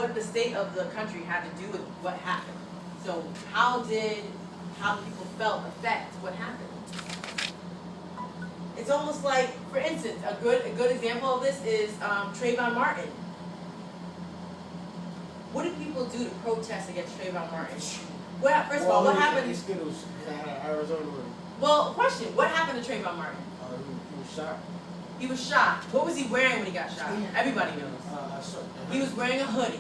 what the state of the country had to do with what happened. So how did how people felt affect what happened? It's almost like, for instance, a good example of this is Trayvon Martin. What did people do to protest against Trayvon Martin? Well, first of all, what happened? Arizona. Well, question: what happened to Trayvon Martin? He was shot. He was shot. What was he wearing when he got shot? Everybody knows. He was wearing a hoodie.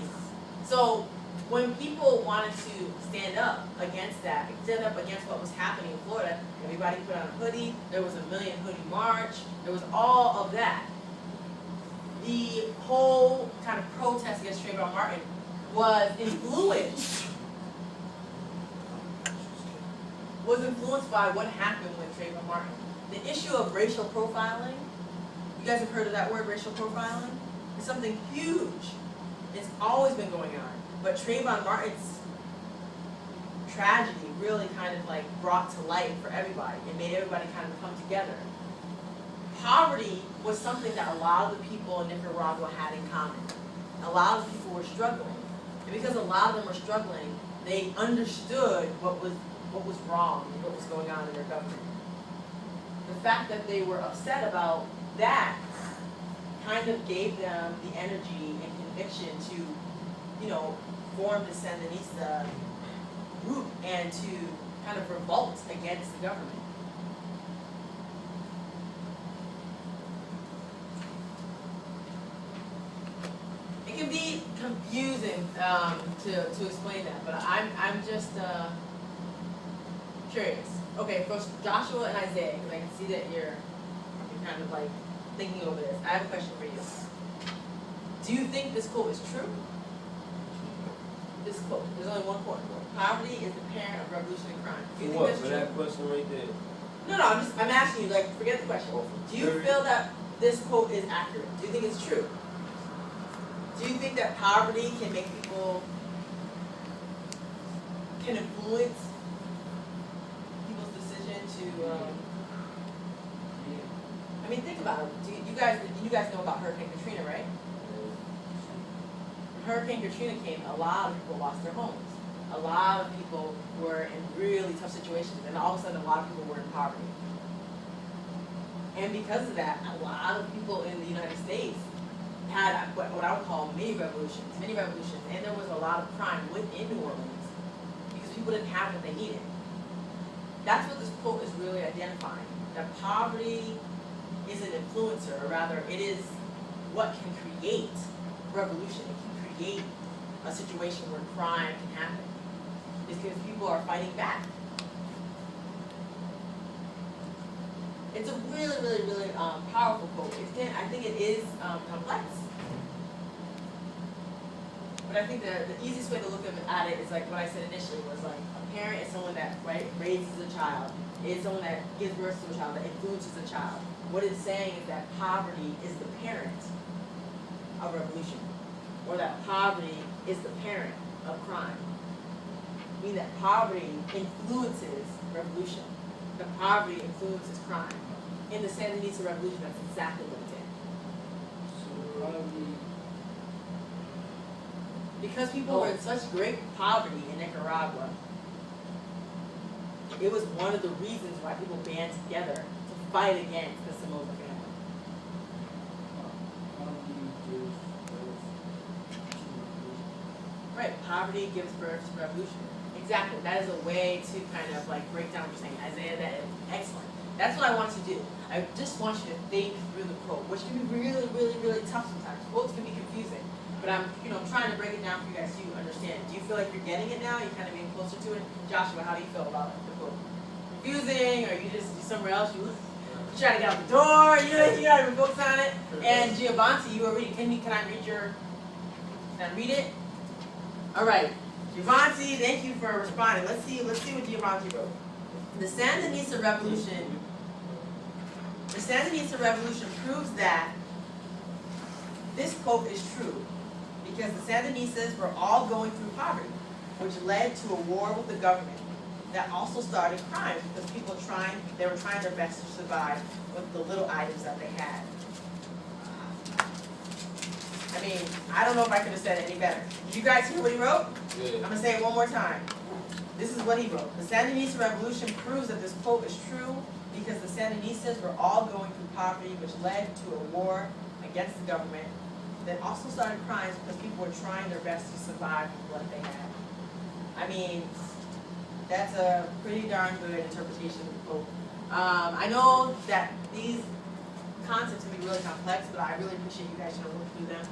So when people wanted to stand up against that, stand up against what was happening in Florida, everybody put on a hoodie. There was a Million Hoodie March. There was all of that. The whole kind of protest against Trayvon Martin was influenced by what happened with Trayvon Martin. The issue of racial profiling, you guys have heard of that word, racial profiling? It's something huge. It's always been going on. But Trayvon Martin's tragedy really kind of like brought to light for everybody. It made everybody kind of come together. Poverty was something that a lot of the people in Nicaragua had in common. A lot of people were struggling. And because a lot of them were struggling, they understood what was wrong and what was going on in their government. The fact that they were upset about that kind of gave them the energy and conviction to, form the Sandinista group and to kind of revolt against the government. It can be confusing to explain that, but I'm just curious. Okay, for Joshua and Isaiah, because I can see that you're kind of like thinking over this. I have a question for you. Do you think this quote is true? This quote. There's only one quote. Poverty is the parent of revolution and crime. Do you think that's true? That question right there. No, I'm asking you, like, forget the question. Do you feel that this quote is accurate? Do you think it's true? Do you think that poverty can make people, can influence people's decision to, I mean, think about it. You guys know about Hurricane Katrina, right? When Hurricane Katrina came, a lot of people lost their homes. A lot of people were in really tough situations, and all of a sudden a lot of people were in poverty. And because of that, a lot of people in the United States had what I would call mini revolutions, and there was a lot of crime within New Orleans because people didn't have what they needed. That's what this quote is really identifying, that poverty is an influencer, or rather it is what can create revolution. It can create a situation where crime can happen. It's because people are fighting back. It's a really, really, really powerful quote. I think it is complex. But I think the easiest way to look at it is like what I said initially, was like a parent is someone that raises a child, is someone that gives birth to a child, that influences a child. What it's saying is that poverty is the parent of revolution, or that poverty is the parent of crime. Meaning that poverty influences revolution. The poverty influences crime. In the Sandinista revolution, that's exactly what it did. Because people were in such great poverty in Nicaragua, it was one of the reasons why people band together to fight against the Somoza family. Right, poverty gives birth to revolution. Exactly, that is a way to kind of like break down what you're saying. Isaiah, that is excellent. That's what I want you to do. I just want you to think through the quote, which can be really, really, really tough sometimes. Quotes can be confusing, but I'm trying to break it down for you guys so you understand. Do you feel like you're getting it now? You're kind of being closer to it? Joshua, how do you feel about the quote? Confusing, or you just somewhere else? You try to get out the door. You're not even focused on it. And Giovanni, you were reading. Can I read your? Can I read it? All right, Giovanni, thank you for responding. Let's see what Giovanni wrote. The Sandinista revolution proves that this quote is true, because the Sandinistas were all going through poverty, which led to a war with the government that also started crime, because people they were trying their best to survive with the little items that they had. I mean, I don't know if I could have said it any better. Did you guys hear what he wrote? Yeah. I'm gonna say it one more time. This is what he wrote. The Sandinista Revolution proves that this quote is true because the Sandinistas were all going through poverty, which led to a war against the government that also started crimes because people were trying their best to survive with what they had. I mean, that's a pretty darn good interpretation of the quote. I know that these concepts can be really complex, but I really appreciate you guys trying to look through them.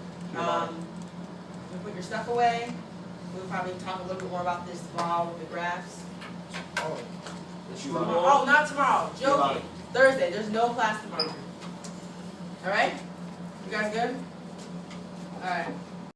You put your stuff away. We'll probably talk a little bit more about this tomorrow with the graphs. Oh, Oh, not tomorrow. Joking. Thursday. There's no class tomorrow. All right? You guys good? All right.